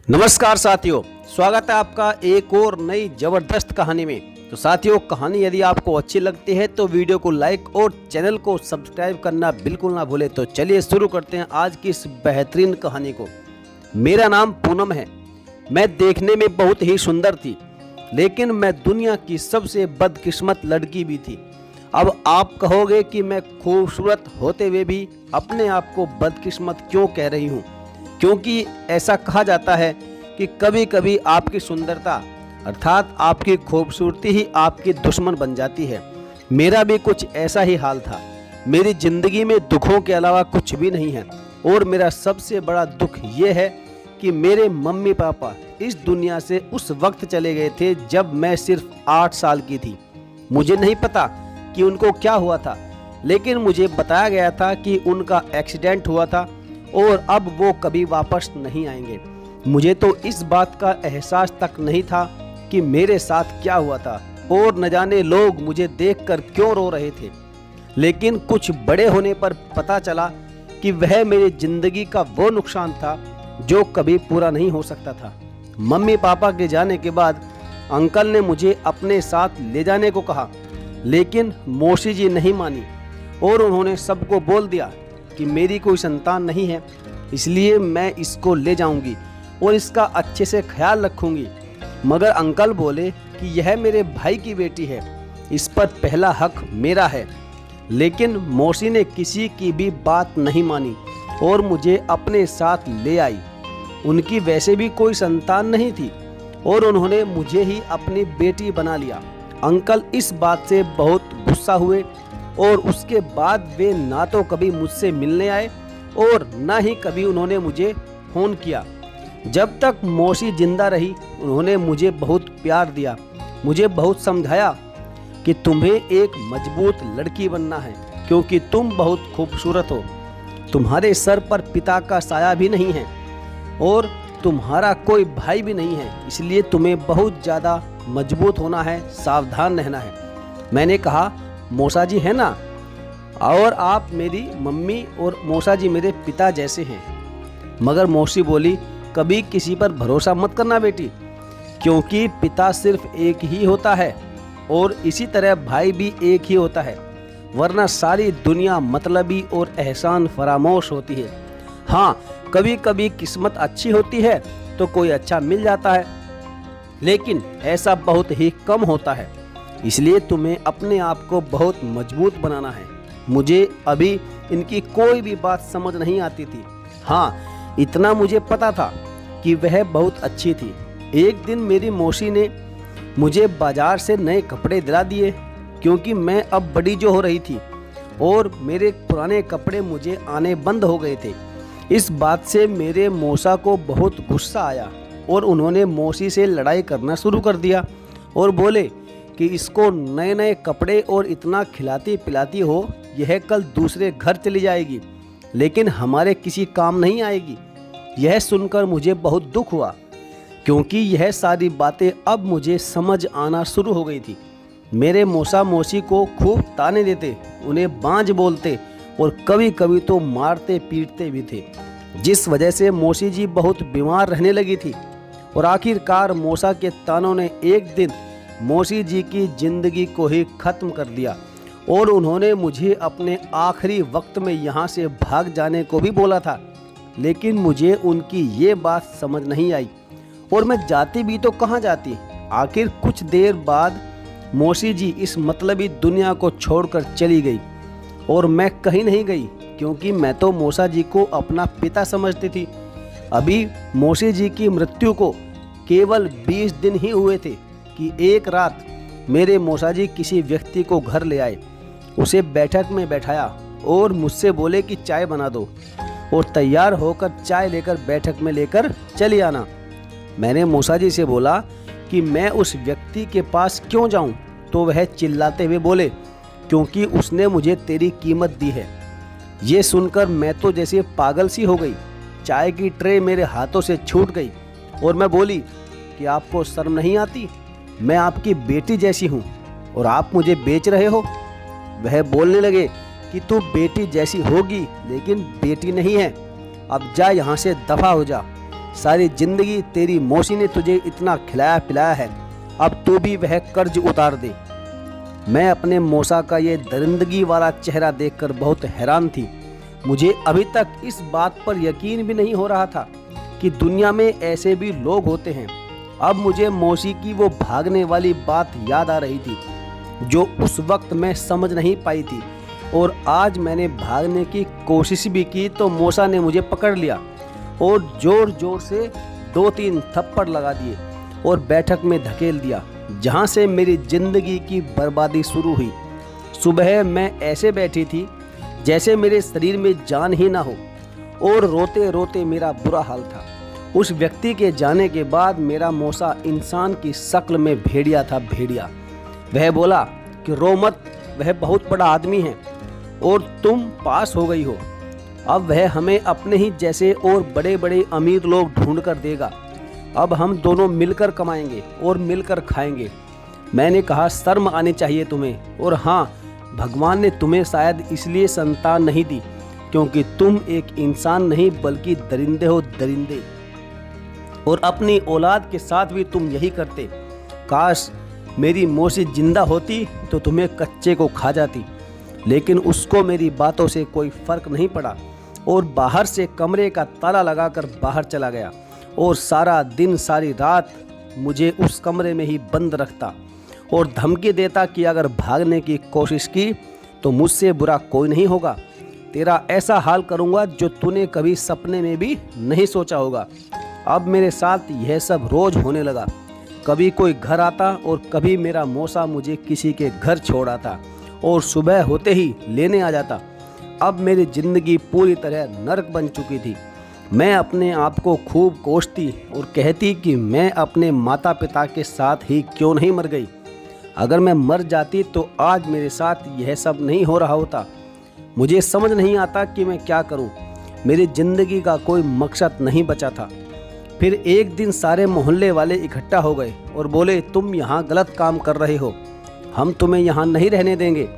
नमस्कार साथियों, स्वागत है आपका एक और नई जबरदस्त कहानी में। तो साथियों, कहानी यदि आपको अच्छी लगती है तो वीडियो को लाइक और चैनल को सब्सक्राइब करना बिल्कुल ना भूलें। तो चलिए शुरू करते हैं आज की इस बेहतरीन कहानी को। मेरा नाम पूनम है। मैं देखने में बहुत ही सुंदर थी, लेकिन मैं दुनिया की सबसे बदकिस्मत लड़की भी थी। अब आप कहोगे कि मैं खूबसूरत होते हुए भी अपने आप को बदकिस्मत क्यों कह रही हूँ, क्योंकि ऐसा कहा जाता है कि कभी कभी आपकी सुंदरता अर्थात आपकी खूबसूरती ही आपकी दुश्मन बन जाती है। मेरा भी कुछ ऐसा ही हाल था। मेरी जिंदगी में दुखों के अलावा कुछ भी नहीं है, और मेरा सबसे बड़ा दुख ये है कि मेरे मम्मी पापा इस दुनिया से उस वक्त चले गए थे जब मैं सिर्फ 8 साल की थी। मुझे नहीं पता कि उनको क्या हुआ था, लेकिन मुझे बताया गया था कि उनका एक्सीडेंट हुआ था और अब वो कभी वापस नहीं आएंगे। मुझे तो इस बात का एहसास तक नहीं था कि मेरे साथ क्या हुआ था, और न जाने लोग मुझे देखकर क्यों रो रहे थे। लेकिन कुछ बड़े होने पर पता चला कि वह मेरी जिंदगी का वो नुकसान था जो कभी पूरा नहीं हो सकता था। मम्मी पापा के जाने के बाद अंकल ने मुझे अपने साथ ले जाने को कहा, लेकिन मौसी जी नहीं मानी और उन्होंने सबको बोल दिया कि मेरी कोई संतान नहीं है, इसलिए मैं इसको ले जाऊंगी और इसका अच्छे से ख्याल रखूंगी। मगर अंकल बोले कि यह मेरे भाई की बेटी है, इस पर पहला हक मेरा है। लेकिन मौसी ने किसी की भी बात नहीं मानी और मुझे अपने साथ ले आई। उनकी वैसे भी कोई संतान नहीं थी और उन्होंने मुझे ही अपनी बेटी बना लिया। अंकल इस बात से बहुत गुस्सा हुए और उसके बाद वे ना तो कभी मुझसे मिलने आए और ना ही कभी उन्होंने मुझे फ़ोन किया। जब तक मौसी जिंदा रही उन्होंने मुझे बहुत प्यार दिया, मुझे बहुत समझाया कि तुम्हें एक मजबूत लड़की बनना है, क्योंकि तुम बहुत खूबसूरत हो। तुम्हारे सर पर पिता का साया भी नहीं है और तुम्हारा कोई भाई भी नहीं है, इसलिए तुम्हें बहुत ज़्यादा मजबूत होना है, सावधान रहना है। मैंने कहा, मौसा जी है ना, और आप मेरी मम्मी और मौसा जी मेरे पिता जैसे हैं। मगर मौसी बोली, कभी किसी पर भरोसा मत करना बेटी, क्योंकि पिता सिर्फ एक ही होता है और इसी तरह भाई भी एक ही होता है, वरना सारी दुनिया मतलबी और एहसान फरामोश होती है। हाँ, कभी कभी किस्मत अच्छी होती है तो कोई अच्छा मिल जाता है, लेकिन ऐसा बहुत ही कम होता है। इसलिए तुम्हें अपने आप को बहुत मजबूत बनाना है। मुझे अभी इनकी कोई भी बात समझ नहीं आती थी। हाँ, इतना मुझे पता था कि वह बहुत अच्छी थी। एक दिन मेरी मौसी ने मुझे बाजार से नए कपड़े दिला दिए, क्योंकि मैं अब बड़ी जो हो रही थी और मेरे पुराने कपड़े मुझे आने बंद हो गए थे। इस बात से मेरे मौसा को बहुत गुस्सा आया और उन्होंने मौसी से लड़ाई करना शुरू कर दिया और बोले कि इसको नए नए कपड़े और इतना खिलाती पिलाती हो, यह कल दूसरे घर चली जाएगी, लेकिन हमारे किसी काम नहीं आएगी। यह सुनकर मुझे बहुत दुख हुआ, क्योंकि यह सारी बातें अब मुझे समझ आना शुरू हो गई थी। मेरे मौसा मौसी को खूब ताने देते, उन्हें बांझ बोलते और कभी कभी तो मारते पीटते भी थे, जिस वजह से मौसी जी बहुत बीमार रहने लगी थी। और आखिरकार मौसा के तानों ने एक दिन मौसी जी की जिंदगी को ही ख़त्म कर दिया और उन्होंने मुझे अपने आखिरी वक्त में यहाँ से भाग जाने को भी बोला था। लेकिन मुझे उनकी ये बात समझ नहीं आई और मैं जाती भी तो कहाँ जाती। आखिर कुछ देर बाद मौसी जी इस मतलबी दुनिया को छोड़कर चली गई और मैं कहीं नहीं गई, क्योंकि मैं तो मौसा जी को अपना पिता समझती थी। अभी मौसी जी की मृत्यु को केवल 20 दिन ही हुए थे कि एक रात मेरे मौसा जी किसी व्यक्ति को घर ले आए, उसे बैठक में बैठाया और मुझसे बोले कि चाय बना दो और तैयार होकर चाय लेकर बैठक में लेकर चली आना। मैंने मौसा जी से बोला कि मैं उस व्यक्ति के पास क्यों जाऊं, तो वह चिल्लाते हुए बोले, क्योंकि उसने मुझे तेरी कीमत दी है। ये सुनकर मैं तो जैसे पागल सी हो गई। चाय की ट्रे मेरे हाथों से छूट गई और मैं बोली कि आपको शर्म नहीं आती, मैं आपकी बेटी जैसी हूँ और आप मुझे बेच रहे हो। वह बोलने लगे कि तू बेटी जैसी होगी, लेकिन बेटी नहीं है, अब जा यहाँ से दफा हो जा। सारी जिंदगी तेरी मौसी ने तुझे इतना खिलाया पिलाया है, अब तू भी वह कर्ज उतार दे। मैं अपने मौसा का ये दरिंदगी वाला चेहरा देखकर बहुत हैरान थी। मुझे अभी तक इस बात पर यकीन भी नहीं हो रहा था कि दुनिया में ऐसे भी लोग होते हैं। अब मुझे मौसी की वो भागने वाली बात याद आ रही थी जो उस वक्त मैं समझ नहीं पाई थी, और आज मैंने भागने की कोशिश भी की तो मौसा ने मुझे पकड़ लिया और जोर जोर से 2-3 थप्पड़ लगा दिए और बैठक में धकेल दिया, जहाँ से मेरी जिंदगी की बर्बादी शुरू हुई। सुबह मैं ऐसे बैठी थी जैसे मेरे शरीर में जान ही ना हो, और रोते रोते मेरा बुरा हाल था। उस व्यक्ति के जाने के बाद मेरा मौसा इंसान की शक्ल में भेड़िया था, भेड़िया। वह बोला कि रो मत, वह बहुत बड़ा आदमी है और तुम पास हो गई हो। अब वह हमें अपने ही जैसे और बड़े बड़े अमीर लोग ढूंढ कर देगा। अब हम दोनों मिलकर कमाएंगे और मिलकर खाएंगे। मैंने कहा शर्म आनी चाहिए तुम्हें, और हाँ, भगवान ने तुम्हें शायद इसलिए संतान नहीं दी क्योंकि तुम एक इंसान नहीं बल्कि दरिंदे हो, दरिंदे। और अपनी औलाद के साथ भी तुम यही करते। काश मेरी मौसी जिंदा होती तो तुम्हें कच्चे को खा जाती, लेकिन उसको मेरी बातों से कोई फर्क नहीं पड़ा और बाहर से कमरे का ताला लगाकर बाहर चला गया और सारा दिन सारी रात मुझे उस कमरे में ही बंद रखता और धमकी देता कि अगर भागने की कोशिश की तो मुझसे बुरा कोई नहीं होगा। तेरा ऐसा हाल करूँगा जो तूने कभी सपने में भी नहीं सोचा होगा। अब मेरे साथ यह सब रोज़ होने लगा। कभी कोई घर आता और कभी मेरा मौसा मुझे किसी के घर छोड़ आता और सुबह होते ही लेने आ जाता। अब मेरी ज़िंदगी पूरी तरह नरक बन चुकी थी। मैं अपने आप को खूब कोसती और कहती कि मैं अपने माता पिता के साथ ही क्यों नहीं मर गई। अगर मैं मर जाती तो आज मेरे साथ यह सब नहीं हो रहा होता। मुझे समझ नहीं आता कि मैं क्या करूं। मेरी ज़िंदगी का कोई मकसद नहीं बचा था। फिर एक दिन सारे मोहल्ले वाले इकट्ठा हो गए और बोले तुम यहाँ गलत काम कर रहे हो, हम तुम्हें यहाँ नहीं रहने देंगे,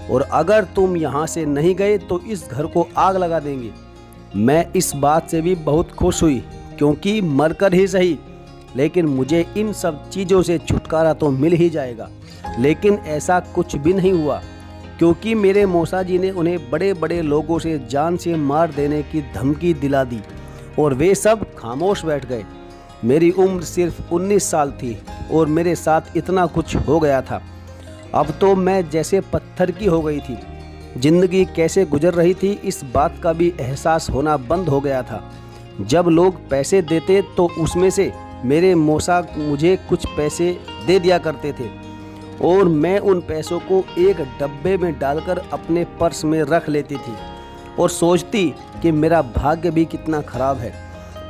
और अगर तुम यहाँ से नहीं गए तो इस घर को आग लगा देंगे। मैं इस बात से भी बहुत खुश हुई क्योंकि मरकर ही सही, लेकिन मुझे इन सब चीज़ों से छुटकारा तो मिल ही जाएगा। लेकिन ऐसा कुछ भी नहीं हुआ क्योंकि मेरे मौसा जी ने उन्हें बड़े बड़े लोगों से जान से मार देने की धमकी दिला दी और वे सब खामोश बैठ गए। मेरी उम्र सिर्फ 19 साल थी और मेरे साथ इतना कुछ हो गया था। अब तो मैं जैसे पत्थर की हो गई थी। ज़िंदगी कैसे गुजर रही थी इस बात का भी एहसास होना बंद हो गया था। जब लोग पैसे देते तो उसमें से मेरे मौसा मुझे कुछ पैसे दे दिया करते थे और मैं उन पैसों को एक डब्बे में डालकर अपने पर्स में रख लेती थी और सोचती कि मेरा भाग्य भी कितना ख़राब है।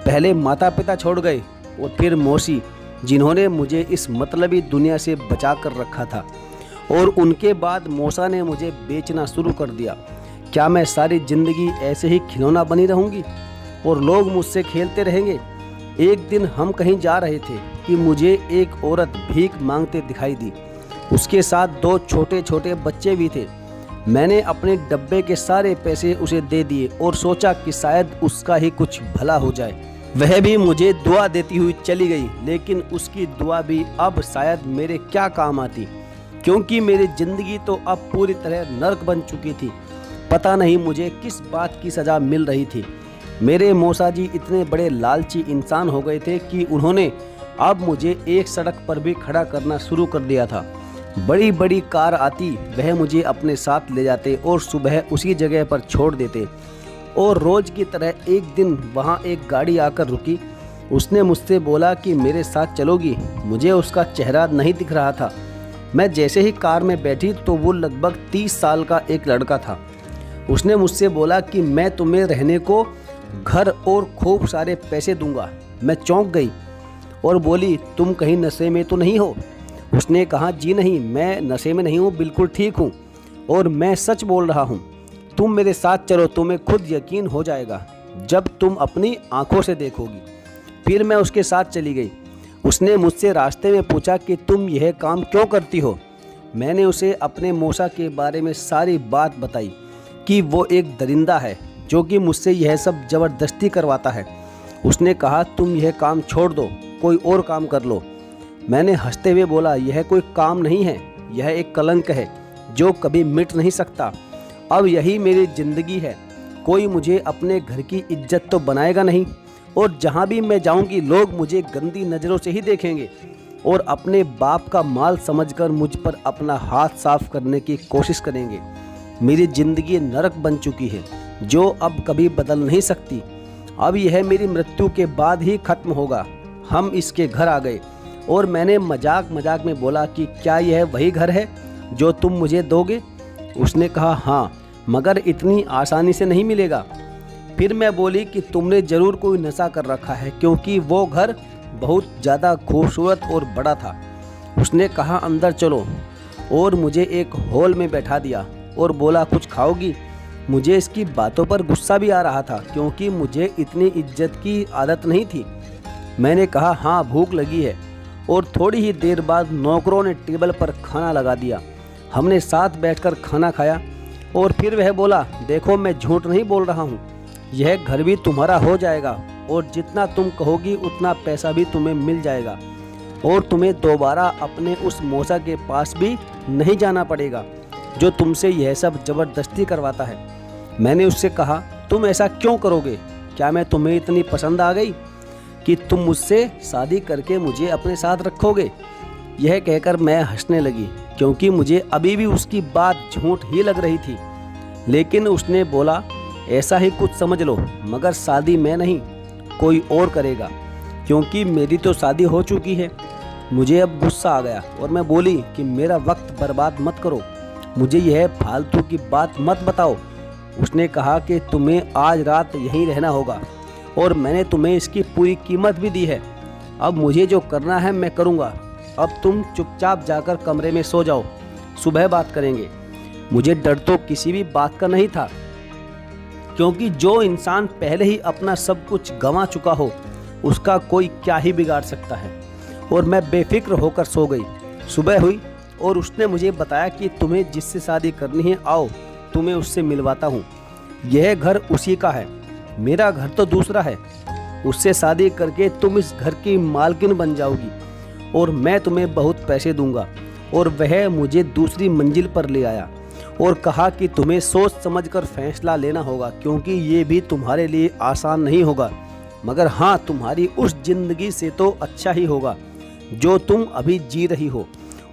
पहले माता पिता छोड़ गए और फिर मौसी, जिन्होंने मुझे इस मतलबी दुनिया से बचा कर रखा था, और उनके बाद मौसा ने मुझे बेचना शुरू कर दिया। क्या मैं सारी ज़िंदगी ऐसे ही खिलौना बनी रहूँगी और लोग मुझसे खेलते रहेंगे? एक दिन हम कहीं जा रहे थे कि मुझे एक औरत भीख मांगते दिखाई दी। उसके साथ 2 छोटे छोटे बच्चे भी थे। मैंने अपने डब्बे के सारे पैसे उसे दे दिए और सोचा कि शायद उसका ही कुछ भला हो जाए। वह भी मुझे दुआ देती हुई चली गई, लेकिन उसकी दुआ भी अब शायद मेरे क्या काम आती, क्योंकि मेरी ज़िंदगी तो अब पूरी तरह नर्क बन चुकी थी। पता नहीं मुझे किस बात की सज़ा मिल रही थी। मेरे मौसा जी इतने बड़े लालची इंसान हो गए थे कि उन्होंने अब मुझे एक सड़क पर भी खड़ा करना शुरू कर दिया था। बड़ी बड़ी कार आती, वह मुझे अपने साथ ले जाते और सुबह उसी जगह पर छोड़ देते। और रोज़ की तरह एक दिन वहाँ एक गाड़ी आकर रुकी। उसने मुझसे बोला कि मेरे साथ चलोगी। मुझे उसका चेहरा नहीं दिख रहा था। मैं जैसे ही कार में बैठी तो वो लगभग 30 साल का एक लड़का था। उसने मुझसे बोला कि मैं तुम्हें रहने को घर और खूब सारे पैसे दूंगा। मैं चौंक गई और बोली तुम कहीं नशे में तो नहीं हो? उसने कहा जी नहीं, मैं नशे में नहीं हूँ, बिल्कुल ठीक हूँ और मैं सच बोल रहा हूँ। तुम मेरे साथ चलो, तुम्हें खुद यकीन हो जाएगा जब तुम अपनी आंखों से देखोगी। फिर मैं उसके साथ चली गई। उसने मुझसे रास्ते में पूछा कि तुम यह काम क्यों करती हो। मैंने उसे अपने मौसा के बारे में सारी बात बताई कि वो एक दरिंदा है जो कि मुझसे यह सब ज़बरदस्ती करवाता है। उसने कहा तुम यह काम छोड़ दो, कोई और काम कर लो। मैंने हंसते हुए बोला यह कोई काम नहीं है, यह एक कलंक है जो कभी मिट नहीं सकता। अब यही मेरी ज़िंदगी है, कोई मुझे अपने घर की इज्जत तो बनाएगा नहीं और जहाँ भी मैं जाऊँगी लोग मुझे गंदी नज़रों से ही देखेंगे और अपने बाप का माल समझकर मुझ पर अपना हाथ साफ करने की कोशिश करेंगे। मेरी ज़िंदगी नरक बन चुकी है जो अब कभी बदल नहीं सकती। अब यह मेरी मृत्यु के बाद ही खत्म होगा। हम इसके घर आ गए और मैंने मजाक मजाक में बोला कि क्या यह वही घर है जो तुम मुझे दोगे? उसने कहा हाँ, मगर इतनी आसानी से नहीं मिलेगा। फिर मैं बोली कि तुमने ज़रूर कोई नशा कर रखा है क्योंकि वो घर बहुत ज़्यादा खूबसूरत और बड़ा था। उसने कहा अंदर चलो और मुझे एक हॉल में बैठा दिया और बोला कुछ खाओगी? मुझे इसकी बातों पर गुस्सा भी आ रहा था क्योंकि मुझे इतनी इज्जत की आदत नहीं थी। मैंने कहा हाँ भूख लगी है और थोड़ी ही देर बाद नौकरों ने टेबल पर खाना लगा दिया। हमने साथ बैठकर खाना खाया और फिर वह बोला देखो मैं झूठ नहीं बोल रहा हूँ, यह घर भी तुम्हारा हो जाएगा और जितना तुम कहोगी उतना पैसा भी तुम्हें मिल जाएगा और तुम्हें दोबारा अपने उस मौसा के पास भी नहीं जाना पड़ेगा जो तुमसे यह सब ज़बरदस्ती करवाता है। मैंने उससे कहा तुम ऐसा क्यों करोगे? क्या मैं तुम्हें इतनी पसंद आ गई कि तुम मुझसे शादी करके मुझे अपने साथ रखोगे? यह कहकर मैं हंसने लगी क्योंकि मुझे अभी भी उसकी बात झूठ ही लग रही थी। लेकिन उसने बोला ऐसा ही कुछ समझ लो, मगर शादी मैं नहीं कोई और करेगा क्योंकि मेरी तो शादी हो चुकी है। मुझे अब गुस्सा आ गया और मैं बोली कि मेरा वक्त बर्बाद मत करो, मुझे यह फालतू की बात मत बताओ। उसने कहा कि तुम्हें आज रात यहीं रहना होगा और मैंने तुम्हें इसकी पूरी कीमत भी दी है। अब मुझे जो करना है मैं करूँगा। अब तुम चुपचाप जाकर कमरे में सो जाओ, सुबह बात करेंगे। मुझे डर तो किसी भी बात का नहीं था क्योंकि जो इंसान पहले ही अपना सब कुछ गंवा चुका हो उसका कोई क्या ही बिगाड़ सकता है। और मैं बेफिक्र होकर सो गई। सुबह हुई और उसने मुझे बताया कि तुम्हें जिससे शादी करनी है आओ तुम्हें उससे मिलवाता हूँ, यह घर उसी का है, मेरा घर तो दूसरा है। उससे शादी करके तुम इस घर की मालकिन बन जाओगी और मैं तुम्हें बहुत पैसे दूंगा। और वह मुझे दूसरी मंजिल पर ले आया और कहा कि तुम्हें सोच समझकर फैसला लेना होगा क्योंकि ये भी तुम्हारे लिए आसान नहीं होगा, मगर हाँ तुम्हारी उस जिंदगी से तो अच्छा ही होगा जो तुम अभी जी रही हो।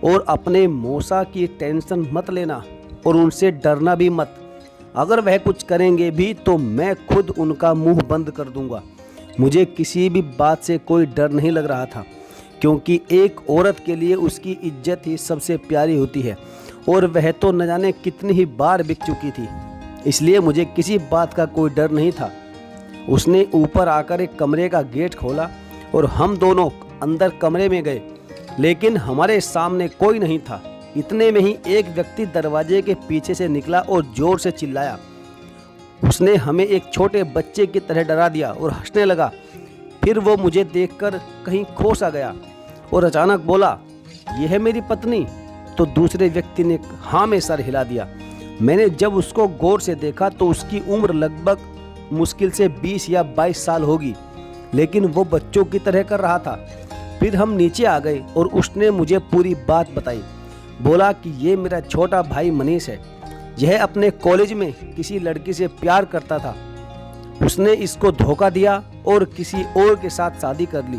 और अपने मौसा की टेंशन मत लेना और उनसे डरना भी मत। अगर वह कुछ करेंगे भी तो मैं खुद उनका मुंह बंद कर दूंगा। मुझे किसी भी बात से कोई डर नहीं लग रहा था क्योंकि एक औरत के लिए उसकी इज्जत ही सबसे प्यारी होती है और वह तो न जाने कितनी ही बार बिक चुकी थी, इसलिए मुझे किसी बात का कोई डर नहीं था। उसने ऊपर आकर एक कमरे का गेट खोला और हम दोनों अंदर कमरे में गए, लेकिन हमारे सामने कोई नहीं था। इतने में ही एक व्यक्ति दरवाजे के पीछे से निकला और जोर से चिल्लाया। उसने हमें एक छोटे बच्चे की तरह डरा दिया और हंसने लगा। फिर वो मुझे देखकर कहीं खो सा गया और अचानक बोला यह है मेरी पत्नी? तो दूसरे व्यक्ति ने हाँ में सर हिला दिया। मैंने जब उसको गौर से देखा तो उसकी उम्र लगभग मुश्किल से 20 या 22 साल होगी, लेकिन वो बच्चों की तरह कर रहा था। फिर हम नीचे आ गए और उसने मुझे पूरी बात बताई। बोला कि ये मेरा छोटा भाई मनीष है, यह अपने कॉलेज में किसी लड़की से प्यार करता था, उसने इसको धोखा दिया और किसी और के साथ शादी कर ली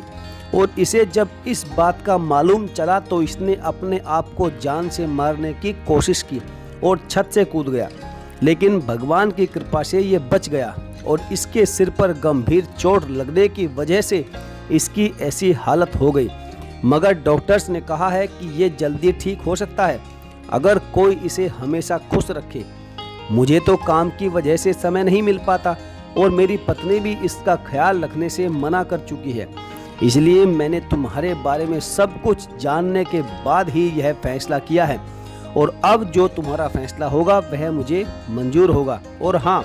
और इसे जब इस बात का मालूम चला तो इसने अपने आप को जान से मारने की कोशिश की और छत से कूद गया, लेकिन भगवान की कृपा से ये बच गया और इसके सिर पर गंभीर चोट लगने की वजह से इसकी ऐसी हालत हो गई। मगर डॉक्टर्स ने कहा है कि ये जल्दी ठीक हो सकता है अगर कोई इसे हमेशा खुश रखे। मुझे तो काम की वजह से समय नहीं मिल पाता और मेरी पत्नी भी इसका ख्याल रखने से मना कर चुकी है, इसलिए मैंने तुम्हारे बारे में सब कुछ जानने के बाद ही यह फैसला किया है और अब जो तुम्हारा फैसला होगा वह मुझे मंजूर होगा। और हाँ,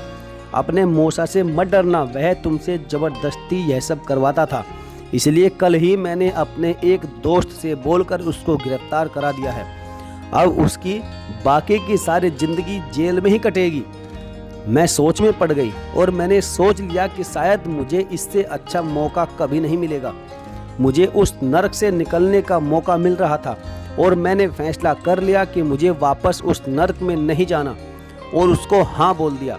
अपने मौसा से मत डरना, वह तुमसे ज़बरदस्ती यह सब करवाता था, इसलिए कल ही मैंने अपने एक दोस्त से बोलकर उसको गिरफ्तार करा दिया है। अब उसकी बाकी की सारी ज़िंदगी जेल में ही कटेगी। मैं सोच में पड़ गई और मैंने सोच लिया कि शायद मुझे इससे अच्छा मौका कभी नहीं मिलेगा। मुझे उस नर्क से निकलने का मौका मिल रहा था और मैंने फैसला कर लिया कि मुझे वापस उस नर्क में नहीं जाना और उसको हाँ बोल दिया।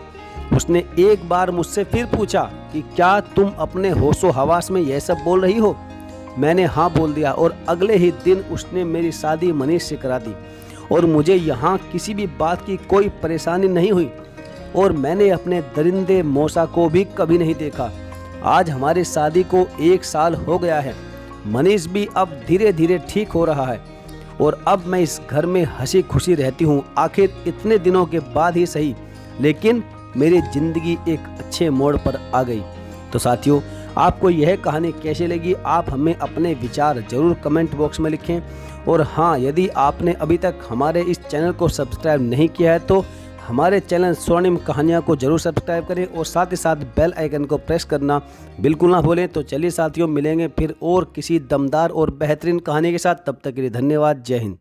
उसने एक बार मुझसे फिर पूछा कि क्या तुम अपने होशो हवास में यह सब बोल रही हो? मैंने हाँ बोल दिया और अगले ही दिन उसने मेरी शादी मनीष से करा दी और मुझे यहाँ किसी भी बात की कोई परेशानी नहीं हुई और मैंने अपने दरिंदे मौसा को भी कभी नहीं देखा। आज हमारी शादी को 1 साल हो गया है। मनीष भी अब धीरे धीरे ठीक हो रहा है और अब मैं इस घर में हंसी खुशी रहती हूँ। आखिर इतने दिनों के बाद ही सही, लेकिन मेरी ज़िंदगी एक अच्छे मोड़ पर आ गई। तो साथियों, आपको यह कहानी कैसी लगी? आप हमें अपने विचार ज़रूर कमेंट बॉक्स में लिखें। और हाँ, यदि आपने अभी तक हमारे इस चैनल को सब्सक्राइब नहीं किया है तो हमारे चैनल स्वर्णिम कहानियाँ को जरूर सब्सक्राइब करें और साथ ही साथ बेल आइकन को प्रेस करना बिल्कुल ना भूलें। तो चलिए साथियों, मिलेंगे फिर और किसी दमदार और बेहतरीन कहानी के साथ। तब तक के लिए धन्यवाद। जय हिंद।